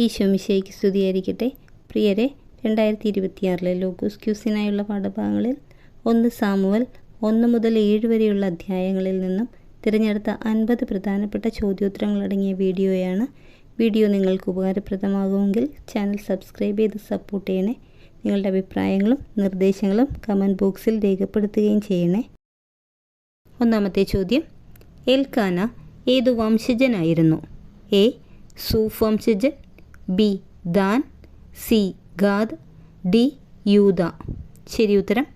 ഈശോ മിശിഹായ്ക്ക് സ്തുതിയായിരിക്കട്ടെ. പ്രിയരെ, 2026 ലോഗോസ് ക്യൂസിനായുള്ള പാഠഭാഗങ്ങളിൽ 1 സാമുവൽ 1 മുതൽ 7 വരെയുള്ള അധ്യായങ്ങളിൽ നിന്നും തിരഞ്ഞെടുത്ത 50 പ്രധാനപ്പെട്ട ചോദ്യോത്തരങ്ങളടങ്ങിയ വീഡിയോയാണ്. വീഡിയോ നിങ്ങൾക്ക് ഉപകാരപ്രദമാകുമെങ്കിൽ ചാനൽ സബ്സ്ക്രൈബ് ചെയ്ത് സപ്പോർട്ട് ചെയ്യണേ. നിങ്ങളുടെ അഭിപ്രായങ്ങളും നിർദ്ദേശങ്ങളും കമൻറ്റ് ബോക്സിൽ രേഖപ്പെടുത്തുകയും ചെയ്യണേ. ഒന്നാമത്തെ ചോദ്യം, എൽക്കാന ഏതു വംശജനായിരുന്നു? എ. സൂഫ് വംശജൻ, B. Dan, C. Gad, D. യൂദ. ശരി ഉത്തരം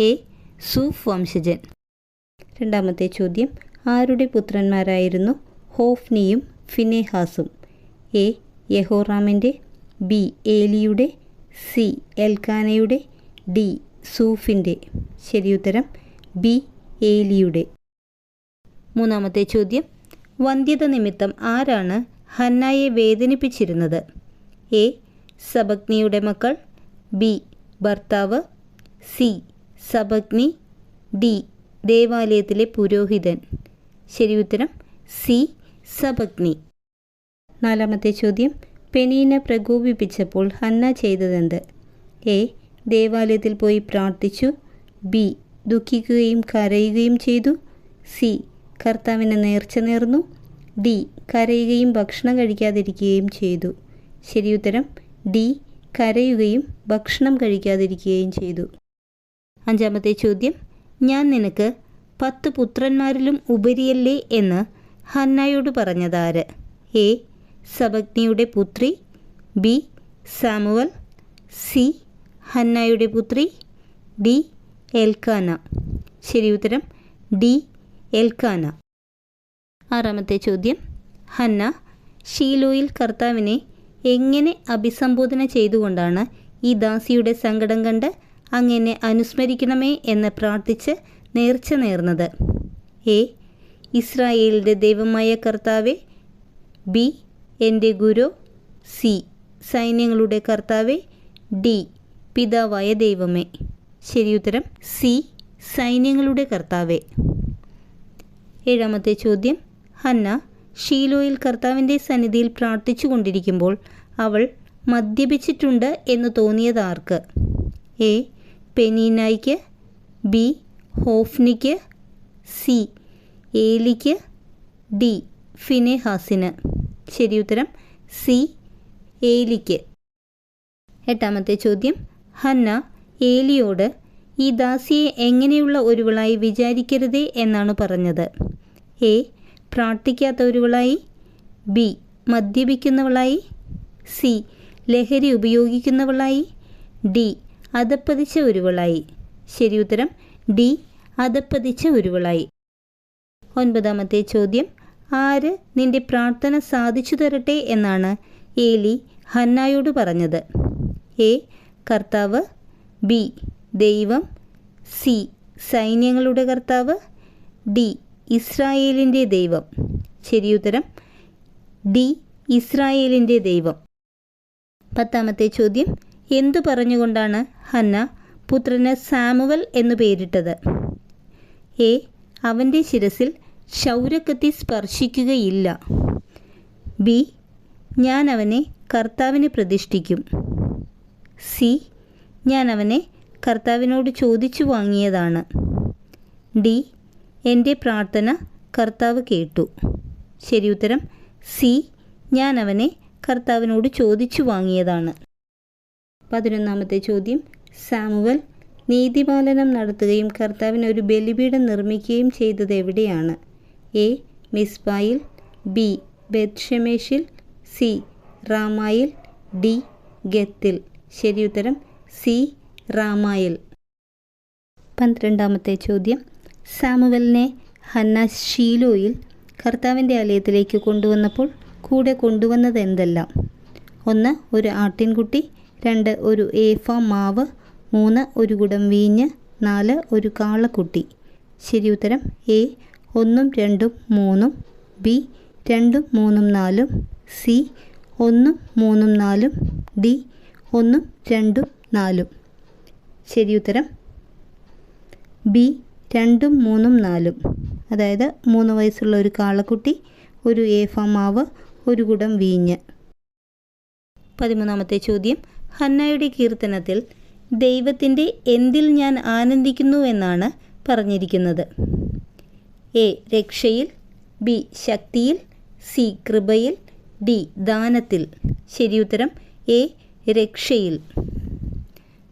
എ. സൂഫ് വംശജൻ. രണ്ടാമത്തെ ചോദ്യം, ആരുടെ പുത്രന്മാരായിരുന്നു ഹോഫ്നിയും ഫിനെഹാസും? എ. യഹോറാമിൻ്റെ, ബി. ഏലിയുടെ, സി. എൽക്കാനയുടെ, ഡി. സൂഫിൻ്റെ. ശരി ഉത്തരം ബി. ഏലിയുടെ. മൂന്നാമത്തെ ചോദ്യം, വന്ധ്യത നിമിത്തം ആരാണ് ഹന്നായെ വേദനിപ്പിച്ചിരുന്നത്? എ. സബഗ്നിയുടെ മക്കൾ, ബി. ഭർത്താവ്, സി. സബഗ്നി, ഡി. ദേവാലയത്തിലെ പുരോഹിതൻ. ശരി ഉത്തരം സി. സബഗ്നി. നാലാമത്തെ ചോദ്യം, പെനീനെ പ്രകോപിപ്പിച്ചപ്പോൾ ഹന്ന ചെയ്തതെന്ത്? എ. ദേവാലയത്തിൽ പോയി പ്രാർത്ഥിച്ചു, ബി. ദുഃഖിക്കുകയും കരയുകയും ചെയ്തു, സി. കർത്താവിന് നേർച്ച നേർന്നു, ഡി. കരയുകയും ഭക്ഷണം കഴിക്കാതിരിക്കുകയും ചെയ്തു. ശരി ഉത്തരം ഡി. കരയുകയും ഭക്ഷണം കഴിക്കാതിരിക്കുകയും ചെയ്തു. അഞ്ചാമത്തെ ചോദ്യം, ഞാൻ നിനക്ക് 10 പുത്രന്മാരിലും ഉപരിയല്ലേ എന്ന് ഹന്നായോട് പറഞ്ഞതാര്? എ. സബഗ്നിയുടെ പുത്രി, ബി. Samuel, C. ഹന്നായുടെ പുത്രി, ഡി. എൽക്കാന. ശരി ഉത്തരം ഡി. എൽക്കാന. ആറാമത്തെ ചോദ്യം, ഹന്ന ഷീലോയിൽ കർത്താവിനെ എങ്ങനെ അഭിസംബോധന ചെയ്തുകൊണ്ടാണ് ഈ ദാസിയുടെ സങ്കടം കണ്ട് അങ്ങനെ അനുസ്മരിക്കണമേ എന്ന് പ്രാർത്ഥിച്ച് നേർച്ച നേർന്നത്? എ. ഇസ്രായേലിൻ്റെ ദൈവമായ കർത്താവെ, ബി. എൻ്റെ ഗുരു, സി. സൈന്യങ്ങളുടെ കർത്താവെ, ഡി. പിതാവായ ദൈവമേ. ശരിയുത്തരം സി. സൈന്യങ്ങളുടെ കർത്താവെ. ഏഴാമത്തെ ചോദ്യം, ഹന്ന ഷീലോയിൽ കർത്താവിൻ്റെ സന്നിധിയിൽ പ്രാർത്ഥിച്ചു കൊണ്ടിരിക്കുമ്പോൾ അവൾ മദ്യപിച്ചിട്ടുണ്ട് എന്ന് തോന്നിയത് ആർക്ക്? എ. പെനീനായ്ക്ക്, ബി. ഹോഫ്നിക്ക്, സി. ഏലിക്ക്, ഡി. ഫിനെഹാസിന്. ശരിയുത്തരം സി. ഏലിക്ക്. എട്ടാമത്തെ ചോദ്യം, ഹന്ന ഏലിയോട് ഈ ദാസിയെ എങ്ങനെയുള്ള ഒരുവളായി വിചാരിക്കരുതേ എന്നാണ് പറഞ്ഞത്? എ. പ്രാർത്ഥിക്കാത്ത ഒരുവളായി, ബി. മദ്യപിക്കുന്നവളായി, സി. ലഹരി ഉപയോഗിക്കുന്നവളായി, ഡി. അധപ്പതിച്ച ഒരുവളായി. ശരിയുത്തരം ഡി. അധപ്പതിച്ച ഒരുവളായി. ഒൻപതാമത്തെ ചോദ്യം, ആര് നിന്റെ പ്രാർത്ഥന സാധിച്ചു തരട്ടെ എന്നാണ് ഏലി ഹന്നായോട് പറഞ്ഞത്? എ. കർത്താവ്, ബി. ദൈവം, സി. സൈന്യങ്ങളുടെ കർത്താവ്, ഡി. ഇസ്രായേലിൻ്റെ ദൈവം. ശരിയുത്തരം ഡി. ഇസ്രായേലിൻ്റെ ദൈവം. പത്താമത്തെ ചോദ്യം, എന്തു പറഞ്ഞുകൊണ്ടാണ് ഹന്ന പുത്രന് സാമുവൽ എന്നു പേരിട്ടത്? എ. അവൻ്റെ ശിരസിൽ ക്ഷൗരക്കത്തി സ്പർശിക്കുകയില്ല, ബി. ഞാൻ അവനെ കർത്താവിന് പ്രതിഷ്ഠിക്കും, സി. ഞാൻ അവനെ കർത്താവിനോട് ചോദിച്ചു വാങ്ങിയതാണ്, ഡി. എൻ്റെ പ്രാർത്ഥന കർത്താവ് കേട്ടു. ശരിയുത്തരം സി. ഞാൻ അവനെ കർത്താവിനോട് ചോദിച്ചു വാങ്ങിയതാണ്. 11ാമത്തെ ചോദ്യം, സാമുവൽ നീതിപാലനം നടത്തുകയും കർത്താവിന് ഒരു ബലിപീഠം നിർമ്മിക്കുകയും ചെയ്തത് എവിടെയാണ്? എ. മിസ്പായിൽ, ബി. ബെത്ഷെമേഷിൽ, സി. റാമായിൽ, ഡി. ഗത്തിൽ. ശരിയുത്തരം സി. റാമായിൽ. 12ാമത്തെ ചോദ്യം, സാമുവലിനെ ഹന്ന ഷീലോയിൽ കർത്താവിൻ്റെ ആലയത്തിലേക്ക് കൊണ്ടുവന്നപ്പോൾ കൂടെ കൊണ്ടുവന്നത് എന്തെല്ലാം? 1. ഒരു ആട്ടിൻകുട്ടി, 2. ഒരു ഏഫ മാവ്, 3. ഒരു കുടം വീഞ്ഞ്, 4. ഒരു കാളക്കുട്ടി. ശരിയുത്തരം എ. 1, 2, 3, ബി. 2, 3, 4, സി. 1, 3, 4, ഡി. 1, 2, 4. ശരിയുത്തരം ബി. 2, 3, 4. അതായത് 3 വയസ്സുള്ള ഒരു കാളക്കുട്ടി, ഒരു ഏഫ മാവ്, ഒരു കുടം വീഞ്ഞ്. 13-ാമത്തെ ചോദ്യം, ഹന്നായുടെ കീർത്തനത്തിൽ ദൈവത്തിൻ്റെ എന്തിൽ ഞാൻ ആനന്ദിക്കുന്നു എന്നാണ് പറഞ്ഞിരിക്കുന്നത്? എ. രക്ഷയിൽ, ബി. ശക്തിയിൽ, സി. കൃപയിൽ, ഡി. ദാനത്തിൽ. ശരിയുത്തരം എ. രക്ഷയിൽ.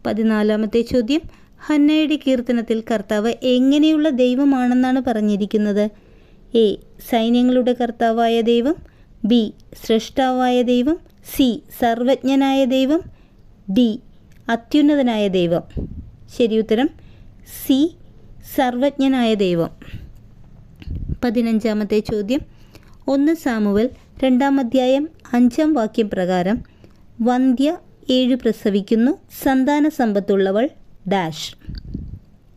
14-ാമത്തെ ചോദ്യം, ഹന്നയുടെ കീർത്തനത്തിൽ കർത്താവ് എങ്ങനെയുള്ള ദൈവമാണെന്നാണ് പറഞ്ഞിരിക്കുന്നത്? എ. സൈന്യങ്ങളുടെ കർത്താവായ ദൈവം, ബി. സൃഷ്ടാവായ ദൈവം, സി. സർവജ്ഞനായ ദൈവം, ഡി. അത്യുന്നതനായ ദൈവം. ശരിയുത്തരം സി. സർവജ്ഞനായ ദൈവം. 15-ാമത്തെ ചോദ്യം, 1 സാമുവേൽ 2-ാം അധ്യായം 5-ാം വാക്യം പ്രകാരം വന്ധ്യ 7 പ്രസവിക്കുന്നു, സന്താന സമ്പത്തുള്ളവൾ ഡാഷ്.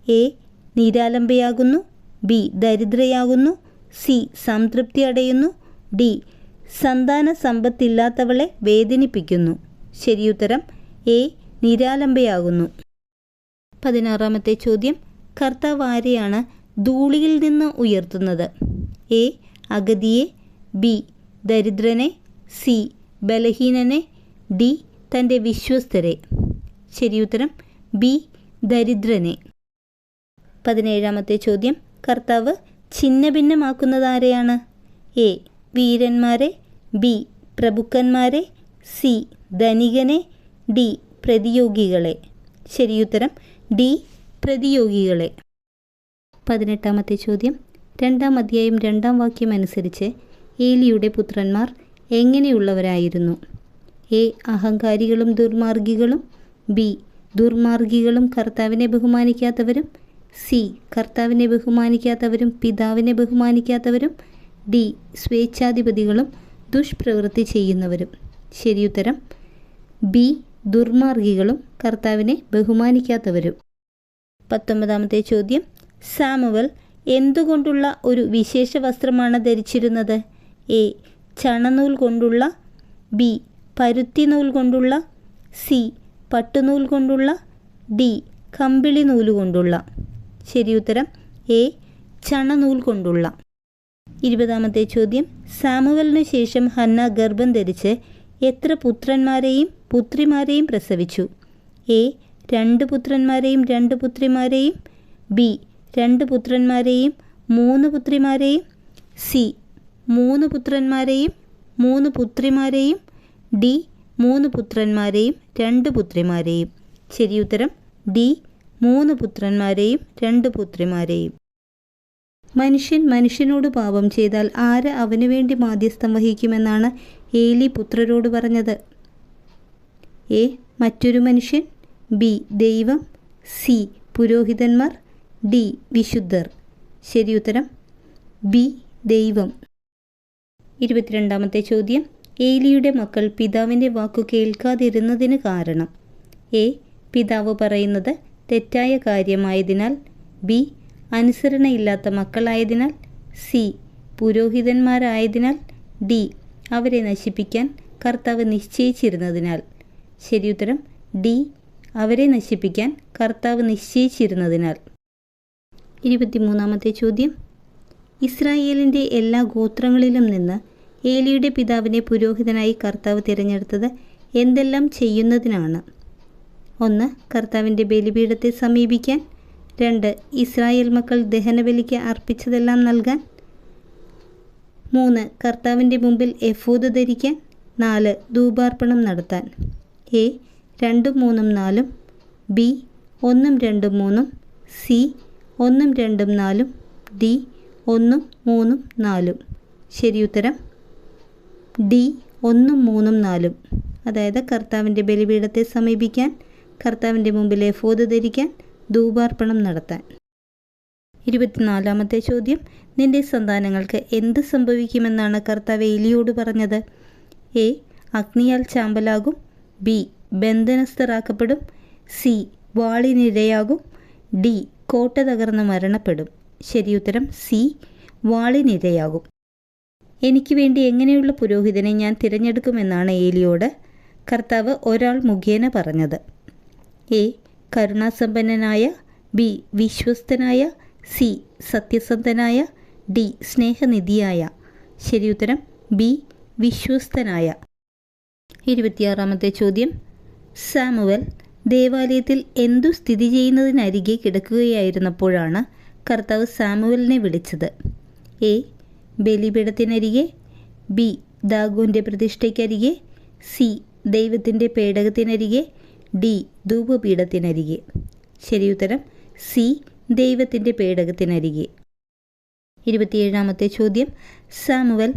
എ. നിരാലംബയാകുന്നു, ബി. ദരിദ്രയാകുന്നു, സി. സംതൃപ്തി അടയുന്നു, ഡി. സന്താന സമ്പത്തില്ലാത്തവളെ വേദനിപ്പിക്കുന്നു. ശരിയുത്തരം എ. നിരാലംബയാകുന്നു. 16-ാമത്തെ ചോദ്യം, കർത്താവ് ആരെയാണ് ധൂളിയിൽ നിന്ന് ഉയർത്തുന്നത്? എ. അഗതിയെ, ബി. ദരിദ്രനെ, സി. ബലഹീനനെ, ഡി. തൻ്റെ വിശ്വസ്തരെ. ശരിയുത്തരം ബി. ദരിദ്രനെ. 17-ാമത്തെ ചോദ്യം, കർത്താവ് ഛിന്നഭിന്നമാക്കുന്നതാരെയാണ്? എ. വീരന്മാരെ, ബി. പ്രഭുക്കന്മാരെ, സി. ധനികനെ, ഡി. പ്രതിയോഗികളെ. ശരിയുത്തരം ഡി. പ്രതിയോഗികളെ. 18-ാമത്തെ ചോദ്യം, 2-ാം അധ്യായം 2-ാം വാക്യം അനുസരിച്ച് ഏലിയുടെ പുത്രന്മാർ എങ്ങനെയുള്ളവരായിരുന്നു? എ. അഹങ്കാരികളും ദുർമാർഗികളും, ബി. ദുർമാർഗികളും കർത്താവിനെ ബഹുമാനിക്കാത്തവരും, സി. കർത്താവിനെ ബഹുമാനിക്കാത്തവരും പിതാവിനെ ബഹുമാനിക്കാത്തവരും, ഡി. സ്വേച്ഛാധിപതികളും ദുഷ്പ്രവൃത്തി ചെയ്യുന്നവരും. ശരിയുത്തരം ബി. ദുർമാർഗികളും കർത്താവിനെ ബഹുമാനിക്കാത്തവരും. 19-ാമത്തെ ചോദ്യം, സാമുവൽ എന്തുകൊണ്ടുള്ള ഒരു വിശേഷ വസ്ത്രമാണ് ധരിച്ചിരുന്നത്? എ. ചണനൂൽ കൊണ്ടുള്ള, ബി. പരുത്തി നൂൽ കൊണ്ടുള്ള, സി. പട്ടുനൂൽ കൊണ്ടുള്ള, ഡി. കമ്പിളി നൂലുകൊണ്ടുള്ള. ശരിയുത്തരം എ. ചണനൂൽ കൊണ്ടുള്ള. 20-ാമത്തെ ചോദ്യം, സാമുവലിനു ശേഷം ഹന്ന ഗർഭം ധരിച്ച് എത്ര പുത്രന്മാരെയും പുത്രിമാരെയും പ്രസവിച്ചു? എ. 2 പുത്രന്മാരെയും 2 പുത്രിമാരെയും, ബി. 2 പുത്രന്മാരെയും 3 പുത്രിമാരെയും, സി. 3 പുത്രന്മാരെയും 3 പുത്രിമാരെയും, ഡി. 3 പുത്രന്മാരെയും 2 പുത്രിമാരെയും. ശരിയുത്തരം ഡി. 3 പുത്രന്മാരെയും 2 പുത്രിമാരെയും. മനുഷ്യൻ മനുഷ്യനോട് പാപം ചെയ്താൽ ആര് അവനു വേണ്ടി മാധ്യസ്ഥം വഹിക്കുമെന്നാണ് ഏലി പുത്രരോട് പറഞ്ഞത്? എ. മറ്റൊരു മനുഷ്യൻ, ബി. ദൈവം, സി. പുരോഹിതന്മാർ, ഡി. വിശുദ്ധർ. ശരിയുത്തരം ബി. ദൈവം. 22-ാമത്തെ ചോദ്യം, ഏലിയുടെ മക്കൾ പിതാവിൻ്റെ വാക്കു കേൾക്കാതിരുന്നതിന് കാരണം? എ. പിതാവ് പറയുന്നത് തെറ്റായ കാര്യമായതിനാൽ, ബി. അനുസരണയില്ലാത്ത മക്കളായതിനാൽ, സി. പുരോഹിതന്മാരായതിനാൽ, ഡി. അവരെ നശിപ്പിക്കാൻ കർത്താവ് നിശ്ചയിച്ചിരുന്നതിനാൽ. ശരിയുത്തരം ഡി. അവരെ നശിപ്പിക്കാൻ കർത്താവ് നിശ്ചയിച്ചിരുന്നതിനാൽ. 23-ാമത്തെ ചോദ്യം, ഇസ്രായേലിൻ്റെ എല്ലാ ഗോത്രങ്ങളിലും നിന്ന് ഏലിയുടെ പിതാവിനെ പുരോഹിതനായി കർത്താവ് തിരഞ്ഞെടുത്തത് എന്തെല്ലാം ചെയ്യുന്നതിനാണ്? 1. കർത്താവിൻ്റെ ബലിപീഠത്തെ സമീപിക്കാൻ, 2. ഇസ്രായേൽ മക്കൾ ദഹനബലിക്ക് അർപ്പിച്ചതെല്ലാം നൽകാൻ, 3. കർത്താവിൻ്റെ മുമ്പിൽ എഫോദ് ധരിക്കാൻ, 4. ധൂപാർപ്പണം നടത്താൻ. എ. 2, 3, 4, ബി. 1, 2, 3, സി. 1, 2, 4, ഡി. 1, 3, 4. ശരിയുത്തരം ഡി. 1, 3, 4. അതായത് കർത്താവിൻ്റെ ബലിപീഠത്തെ സമീപിക്കാൻ, കർത്താവിൻ്റെ മുമ്പിൽ എഫോദ് ധരിക്കാൻ, ധൂപാർപ്പണം നടത്താൻ. 24-ാമത്തെ ചോദ്യം, നിന്റെ സന്താനങ്ങൾക്ക് എന്ത് സംഭവിക്കുമെന്നാണ് കർത്താവ് ഏലിയോട് പറഞ്ഞത്? എ. അഗ്നിയാൽ ചാമ്പലാകും, ബി. ബന്ധനസ്ഥരാക്കപ്പെടും, സി. വാളിനിരയാകും, ഡി. കോട്ട തകർന്ന് മരണപ്പെടും. ശരിയുത്തരം സി. വാളിനിരയാകും. എനിക്ക് വേണ്ടി എങ്ങനെയുള്ള പുരോഹിതനെ ഞാൻ തിരഞ്ഞെടുക്കുമെന്നാണ് ഏലിയോട് കർത്താവ് ഒരാൾ മുഖേന പറഞ്ഞത്? എ. കരുണാസമ്പന്നനായ, ബി. വിശ്വസ്തനായ, സി. സത്യസന്ധനായ, ഡി. സ്നേഹനിധിയായ. ശരിയുത്തരം ബി. വിശ്വസ്തനായ. 26-ാമത്തെ ചോദ്യം. സാമുവൽ ദേവാലയത്തിൽ എന്തു സ്ഥിതി ചെയ്യുന്നതിനരികെ കിടക്കുകയായിരുന്നപ്പോഴാണ് കർത്താവ് സാമുവലിനെ വിളിച്ചത്? എ. ബലിപീഠത്തിനരികെ, ബി. ദാഗോൻ്റെ പ്രതിഷ്ഠയ്ക്കരികെ, സി. ദൈവത്തിൻ്റെ പേടകത്തിനരികെ, ഡി. ധൂപപീഠത്തിനരികെ. ശരിയുത്തരം സി. ദൈവത്തിൻ്റെ പേടകത്തിനരികെ. 27-ാമത്തെ ചോദ്യം. സാമുവൽ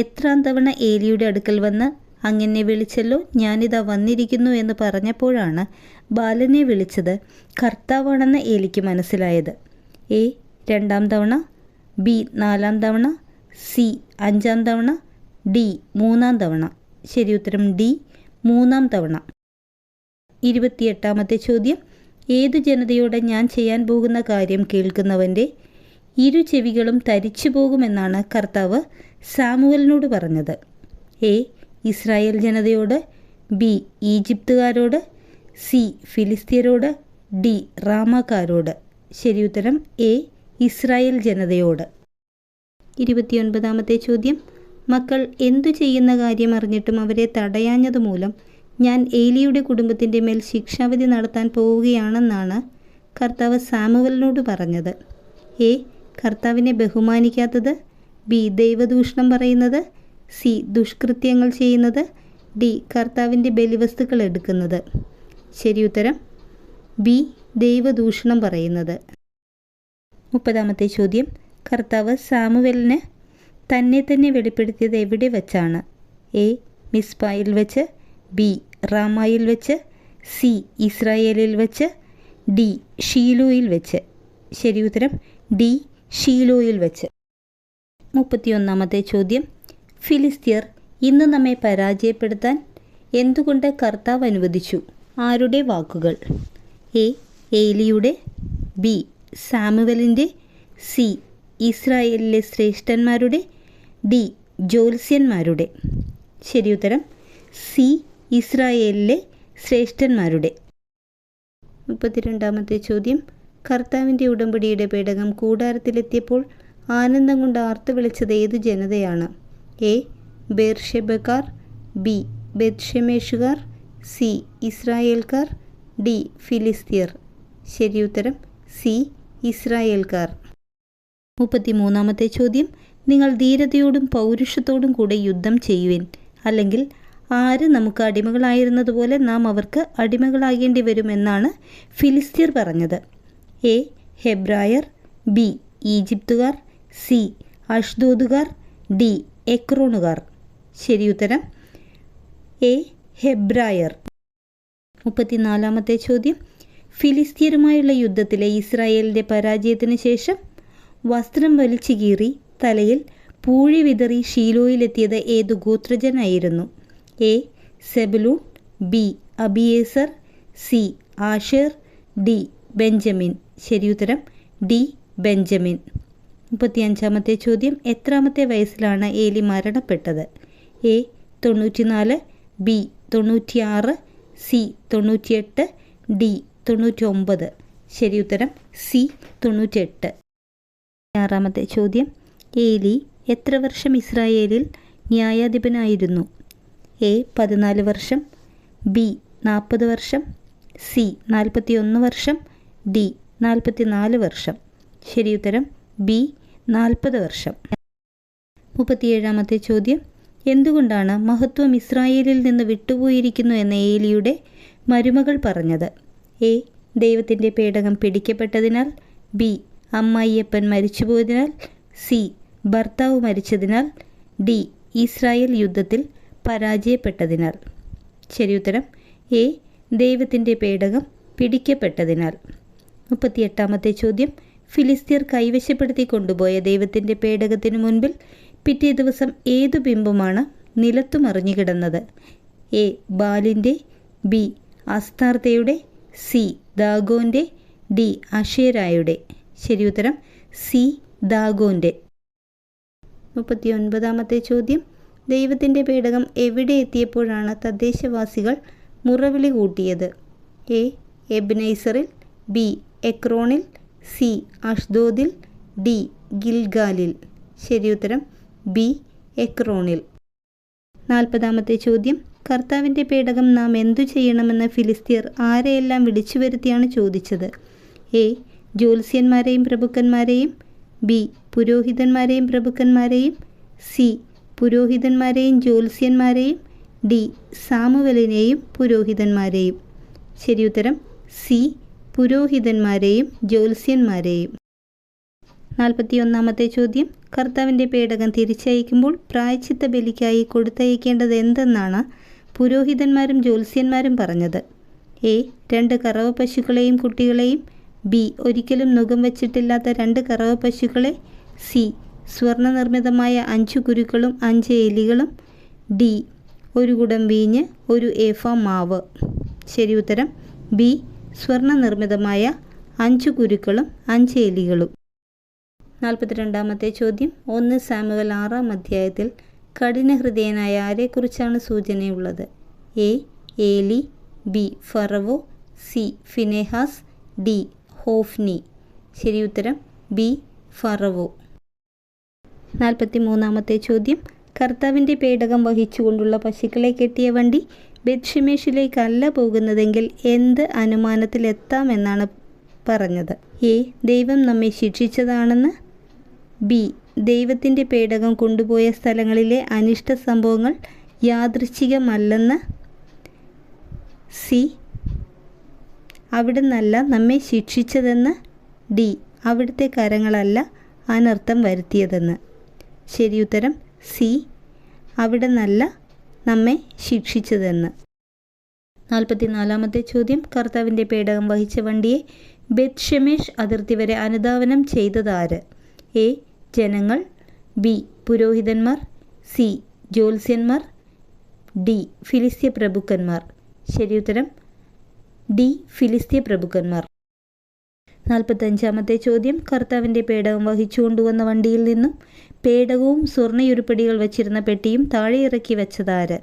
എത്രാം തവണ ഏലിയുടെ അടുക്കൽ വന്ന് അങ്ങനെ വിളിച്ചല്ലോ, ഞാനിതാ വന്നിരിക്കുന്നു എന്ന് പറഞ്ഞപ്പോഴാണ് ബാലനെ വിളിച്ചത് കർത്താവാണെന്ന് ഏലിക്ക് മനസ്സിലായത്? എ. 2-ാം തവണ, ബി. 4-ാം തവണ, സി. 5-ാം തവണ, ഡി. 3-ാം തവണ. ശരിയുത്തരം ഡി. 3-ാം തവണ. 28-ാമത്തെ ചോദ്യം. ഏതു ജനതയോട് ഞാൻ ചെയ്യാൻ പോകുന്ന കാര്യം കേൾക്കുന്നവൻ്റെ ഇരു ചെവികളും തരിച്ചു പോകുമെന്നാണ് കർത്താവ് സാമുവലിനോട് പറഞ്ഞത്? എ. ഇസ്രായേൽ ജനതയോട്, ബി. ഈജിപ്തുകാരോട്, സി. ഫിലിസ്തീയരോട്, ഡി. റാമാക്കാരോട്. ശരിയുത്തരം എ. ഇസ്രായേൽ ജനതയോട്. 29-ാമത്തെ ചോദ്യം. മക്കൾ എന്തു ചെയ്യുന്ന കാര്യം അറിഞ്ഞിട്ടും അവരെ തടയാഞ്ഞതുമൂലം ഞാൻ ഏലിയുടെ കുടുംബത്തിൻ്റെ മേൽ ശിക്ഷാവിധി നടത്താൻ പോവുകയാണെന്നാണ് കർത്താവ് സാമുവലിനോട് പറഞ്ഞത്? എ. കർത്താവിനെ ബഹുമാനിക്കാത്തത്, ബി. ദൈവദൂഷണം പറയുന്നത്, സി. ദുഷ്കൃത്യങ്ങൾ ചെയ്യുന്നത്, ഡി. കർത്താവിൻ്റെ ബലിവസ്തുക്കൾ എടുക്കുന്നത്. ശരിയുത്തരം ബി. ദൈവദൂഷണം പറയുന്നത്. 30-ാമത്തെ ചോദ്യം. കർത്താവ് സാമുവലിന് തന്നെ വെളിപ്പെടുത്തിയത് എവിടെ വച്ചാണ്? എ. മിസ്പായിൽ വെച്ച്, ബി. റാമായിൽ വെച്ച്, സി. ഇസ്രായേലിൽ വെച്ച്, ഡി. ഷീലോയിൽ വെച്ച്. ശരിയുത്തരം ഡി. ഷീലോയിൽ വെച്ച്. 31-ാമത്തെ ചോദ്യം. ഫിലിസ്തീയർ ഇന്ന് നമ്മെ പരാജയപ്പെടുത്താൻ എന്തുകൊണ്ട് കർത്താവ് അനുവദിച്ചു? ആരുടെ വാക്കുകൾ? എ. ഏലിയുടെ, ബി. സാമുവലിൻ്റെ, സി. ഇസ്രായേലിലെ ശ്രേഷ്ഠന്മാരുടെ, ഡി. ജ്യോത്സ്യന്മാരുടെ. ശരിയുത്തരം സി. ഇസ്രായേലിലെ ശ്രേഷ്ഠന്മാരുടെ. 32-ാമത്തെ ചോദ്യം. കർത്താവിൻ്റെ ഉടമ്പടിയുടെ പേടകം കൂടാരത്തിലെത്തിയപ്പോൾ ആനന്ദം കൊണ്ട് ആർത്തു വിളിച്ചത് ഏതു ജനതയാണ്? എ. ബേർഷെബക്കാർ, ബി. ബെത്ഷെമേഷുകാർ, സി. ഇസ്രായേൽക്കാർ, ഡി. ഫിലിസ്തീയർ. ശരിയുത്തരം സി. ഇസ്രായേൽക്കാർ. 33-ാമത്തെ ചോദ്യം. നിങ്ങൾ ധീരതയോടും പൗരുഷത്തോടും കൂടെ യുദ്ധം ചെയ്യുവിൻ, അല്ലെങ്കിൽ ആര് നമുക്ക് അടിമകളായിരുന്നതുപോലെ നാം അവർക്ക് അടിമകളാകേണ്ടി വരുമെന്നാണ് ഫിലിസ്തീയർ പറഞ്ഞത്? എ. ഹെബ്രായർ, ബി. ഈജിപ്തുകാർ, സി. അഷ്ദോദുകാർ, ഡി. എക്രോണുകാർ. ശരിയുത്തരം എ. ഹെബ്രായർ. 34-ാമത്തെ ചോദ്യം. ഫിലിസ്തീയരുമായുള്ള യുദ്ധത്തിലെ ഇസ്രായേലിൻ്റെ പരാജയത്തിന് ശേഷം വസ്ത്രം വലിച്ചു കീറി തലയിൽ പൂഴി വിതറി ഷീലോയിലെത്തിയത് ഏതു ഗോത്രജനായിരുന്നു? A. Zebulun, B. Abiezer, C. Asher, D. Benjamin. ശരിയുത്തരം ഡി. ബെഞ്ചമിൻ. 35-ാമത്തെ ചോദ്യം. എത്രാമത്തെ വയസ്സിലാണ് ഏലി മരണപ്പെട്ടത്? എ. 94, ബി. 96, സി. 98, ഡി. 99. ശരിയുത്തരം സി. 98. 6-ാമത്തെ ചോദ്യം. ഏലി എത്ര വർഷം ഇസ്രായേലിൽ ന്യായാധിപനായിരുന്നു? എ. 14 വർഷം, ബി. 40 വർഷം, സി. 41 വർഷം, ഡി. 44 വർഷം. ശരിയുത്തരം ബി. 40 വർഷം. 37-ാമത്തെ ചോദ്യം. എന്തുകൊണ്ടാണ് മഹത്വം ഇസ്രായേലിൽ നിന്ന് വിട്ടുപോയിരിക്കുന്നു എന്ന് ഏലിയുടെ മരുമകൾ പറഞ്ഞത്? എ. ദൈവത്തിൻ്റെ പേടകം പിടിക്കപ്പെട്ടതിനാൽ, ബി. അമ്മായിയപ്പൻ മരിച്ചുപോയതിനാൽ, സി. ഭർത്താവ് മരിച്ചതിനാൽ, ഡി. ഇസ്രായേൽ യുദ്ധത്തിൽ പരാജയപ്പെട്ടതിനാൽ. ശരിയുത്തരം എ. ദൈവത്തിൻ്റെ പേടകം പിടിക്കപ്പെട്ടതിനാൽ. 38-ാമത്തെ ചോദ്യം. ഫിലിസ്തീയർ കൈവശപ്പെടുത്തി കൊണ്ടുപോയ ദൈവത്തിൻ്റെ പേടകത്തിനു മുൻപിൽ പിറ്റേ ദിവസം ഏതു ബിംബമാണ് നിലത്തു മറിഞ്ഞു കിടന്നത്? എ. ബാലിൻ്റെ, ബി. അസ്താർത്തയുടെ, സി. ദാഗോൻ്റെ, ഡി. അഷേരായുടെ. ശരിയുത്തരം സി. ദാഗോൻ്റെ. 39-ാമത്തെ ചോദ്യം. ദൈവത്തിൻ്റെ പേടകം എവിടെ എത്തിയപ്പോഴാണ് തദ്ദേശവാസികൾ മുറവിളി കൂട്ടിയത്? എ. എബ്നേസറിൽ, ബി. എക്രോണിൽ, സി. അഷ്ദോദിൽ, ഡി. ഗിൽഗാലിൽ. ശരിയുത്തരം ബി. എക്രോണിൽ. 40-ാമത്തെ ചോദ്യം. കർത്താവിൻ്റെ പേടകം നാം എന്തു ചെയ്യണമെന്ന് ഫിലിസ്തീർ ആരെയെല്ലാം വിളിച്ചു വരുത്തിയാണ് ചോദിച്ചത്? എ. ജ്യോത്സ്യന്മാരെയും പ്രഭുക്കന്മാരെയും. ബി. പുരോഹിതന്മാരെയും പ്രഭുക്കന്മാരെയും. സി. പുരോഹിതന്മാരെയും ജ്യോത്സ്യന്മാരെയും. ഡി. സാമുവലിനെയും പുരോഹിതന്മാരെയും. ശരിയുത്തരം സി. പുരോഹിതന്മാരെയും ജ്യോത്സ്യന്മാരെയും. 41-ാമത്തെ ചോദ്യം. കർത്താവിൻ്റെ പേടകം തിരിച്ചയക്കുമ്പോൾ പ്രായശ്ചിത്ത ബലിക്കായി കൊടുത്തയക്കേണ്ടത് എന്തെന്നാണ് പുരോഹിതന്മാരും ജ്യോത്സ്യന്മാരും പറഞ്ഞത്? എ. 2 കറവ പശുക്കളെയും കുട്ടികളെയും. ബി. ഒരിക്കലും നുകം വച്ചിട്ടില്ലാത്ത 2 കറവ പശുക്കളെ. സി. സ്വർണ്ണനിർമ്മിതമായ 5 കുരുക്കളും 5 എലികളും. ഡി. 1 കുടം വീഞ്ഞ് 1 ഏഫ മാവ്. ശരിയുത്തരം ബി. സ്വർണ്ണനിർമ്മിതമായ 5 കുരുക്കളും 5 എലികളും. 42-ാമത്തെ ചോദ്യം. 1 സാമുവൽ 6-ാം അധ്യായത്തിൽ കഠിനഹൃദയനായ ആരെക്കുറിച്ചാണ് സൂചനയുള്ളത്? എ. ഏലി. ബി. ഫറവോ. സി. ഫിനെഹാസ്. ഡി. ഹോഫ്നി. ശരിയുത്തരം ബി. ഫറവോ. 43-ാമത്തെ ചോദ്യം. കർത്താവിൻ്റെ പേടകം വഹിച്ചുകൊണ്ടുള്ള പശുക്കളെ കെട്ടിയ വണ്ടി ബെത്ഷെമേഷിലേക്കല്ല പോകുന്നതെങ്കിൽ എന്ത് അനുമാനത്തിലെത്താമെന്നാണ് പറഞ്ഞത്? എ. ദൈവം നമ്മെ ശിക്ഷിച്ചതാണെന്ന്. ബി. ദൈവത്തിൻ്റെ പേടകം കൊണ്ടുപോയ സ്ഥലങ്ങളിലെ അനിഷ്ട സംഭവങ്ങൾ യാദൃച്ഛികമല്ലെന്ന്. സി. അവിടുന്നല്ല നമ്മെ ശിക്ഷിച്ചതെന്ന്. ഡി. അവിടുത്തെ കരങ്ങളല്ല അനർത്ഥം വരുത്തിയതെന്ന്. ശരിയുത്തരം സി. അവിടുന്നല്ല നമ്മെ ശിക്ഷിച്ചതെന്ന്. 44-ാമത്തെ ചോദ്യം. കർത്താവിൻ്റെ പേടകം വഹിച്ച വണ്ടിയെ ബെത്ഷെമേഷ് അതിർത്തി വരെ അനുധാവനം ചെയ്തതാര്? എ. ജനങ്ങൾ. ബി. പുരോഹിതന്മാർ. സി. ജ്യോത്സ്യന്മാർ. ഡി. ഫിലിസ്ത്യ പ്രഭുക്കന്മാർ. ശരിയുത്തരം ഡി. ഫിലിസ്ത്യ പ്രഭുക്കന്മാർ. 45-ാമത്തെ ചോദ്യം. കർത്താവിൻ്റെ പേടകം വഹിച്ചു കൊണ്ടുവന്ന വണ്ടിയിൽ നിന്നും പേടകവും സ്വർണ്ണയുരുപ്പടികൾ വച്ചിരുന്ന പെട്ടിയും താഴെ ഇറക്കി വെച്ചതാര്?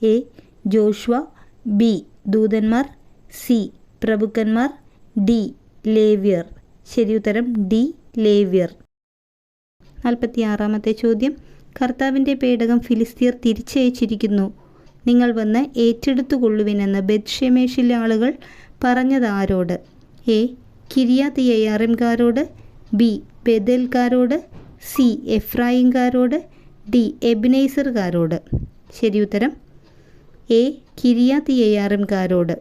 എ. ജോഷുവ. ബി. ദൂതന്മാർ. സി. പ്രഭുക്കന്മാർ. ഡി. ലേവ്യർ. ശരിയുത്തരം ഡി. ലേവ്യർ. 46-ാമത്തെ ചോദ്യം. കർത്താവിൻ്റെ പേടകം ഫിലിസ്തീർ തിരിച്ചയച്ചിരിക്കുന്നു, നിങ്ങൾ വന്ന് ഏറ്റെടുത്തുകൊള്ളുവിനെന്ന് ബെത്ഷെമേഷിലെ ആളുകൾ പറഞ്ഞതാരോട്? എ. കിരിയാത്ത് യെയാറിംകാരോട്. ബി. ബെഥേൽക്കാരോട്. സി. എഫ്രായിംകാരോട്. ഡി. എബ്നേസർകാരോട്. ശരിയുത്തരം എ. കിരിയാത്ത് യെയാറിംകാരോട്.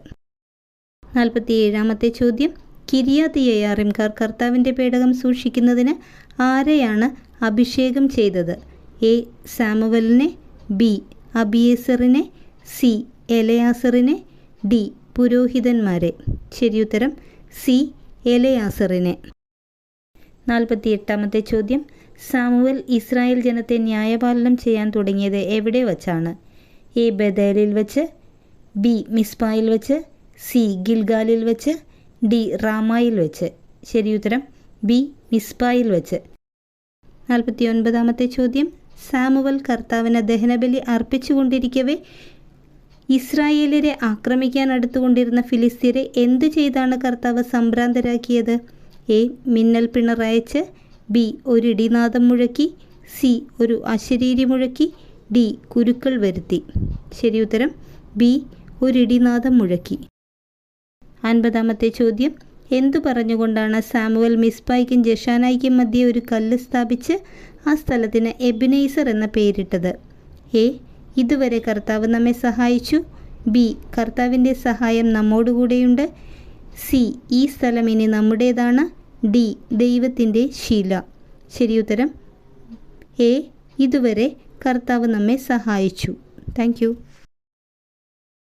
47-ാമത്തെ ചോദ്യം. കിരിയാത്ത് യെയാറിംകാർ കർത്താവിൻ്റെ പേടകം സൂക്ഷിക്കുന്നതിന് ആരെയാണ് അഭിഷേകം ചെയ്തത്? എ. സാമുവലിനെ. ബി. അബിയേസറിനെ. സി. എലയാസറിനെ. ഡി. പുരോഹിതന്മാരെ. ശരിയുത്തരം സി. എലയാസറിനെ. 48-ാമത്തെ ചോദ്യം. സാമുവൽ ഇസ്രായേൽ ജനത്തെ ന്യായപാലനം ചെയ്യാൻ തുടങ്ങിയത് എവിടെ വച്ചാണ്? എ. ബഥേലിൽ വച്ച്. ബി. മിസ്പായിൽ വച്ച്. സി. ഗിൽഗാലിൽ വച്ച്. ഡി. റാമായിൽ വച്ച്. ശരിയുത്തരം ബി. മിസ്പായിൽ വച്ച്. 49-ാമത്തെ ചോദ്യം. സാമുവൽ കർത്താവിന് ദഹനബലി അർപ്പിച്ചുകൊണ്ടിരിക്കവേ ഇസ്രായേലരെ ആക്രമിക്കാൻ അടുത്തുകൊണ്ടിരുന്ന ഫിലിസ്തീരെ എന്തു ചെയ്താണ് കർത്താവ് സംഭ്രാന്തരാക്കിയത്? എ. മിന്നൽ പിണറയച്ച്. ബി. ഒരു ഇടിനാദം മുഴക്കി. സി. ഒരു അശരീരി മുഴക്കി. ഡി. കുരുക്കൾ വരുത്തി. ശരിയുത്തരം ബി. ഒരു ഇടിനാദം മുഴക്കി. 50-ാമത്തെ ചോദ്യം. എന്തു പറഞ്ഞുകൊണ്ടാണ് സാമുവൽ മിസ്പായ്ക്കും ജഷാനായ്ക്കും മധ്യേ ഒരു കല്ല് സ്ഥാപിച്ച് ആ സ്ഥലത്തിന് എബ്നേസർ എന്ന പേരിട്ടത്? എ. ഇതുവരെ കർത്താവ് നമ്മെ സഹായിച്ചു. ബി. കർത്താവിൻ്റെ സഹായം നമ്മോടുകൂടെയുണ്ട്. സി. ഈ സ്ഥലം ഇനി നമ്മുടേതാണ്. ഡി. ദൈവത്തിൻ്റെ ശില. ശരിയുത്തരം എ. ഇതുവരെ കർത്താവ് നമ്മെ സഹായിച്ചു. Thank you.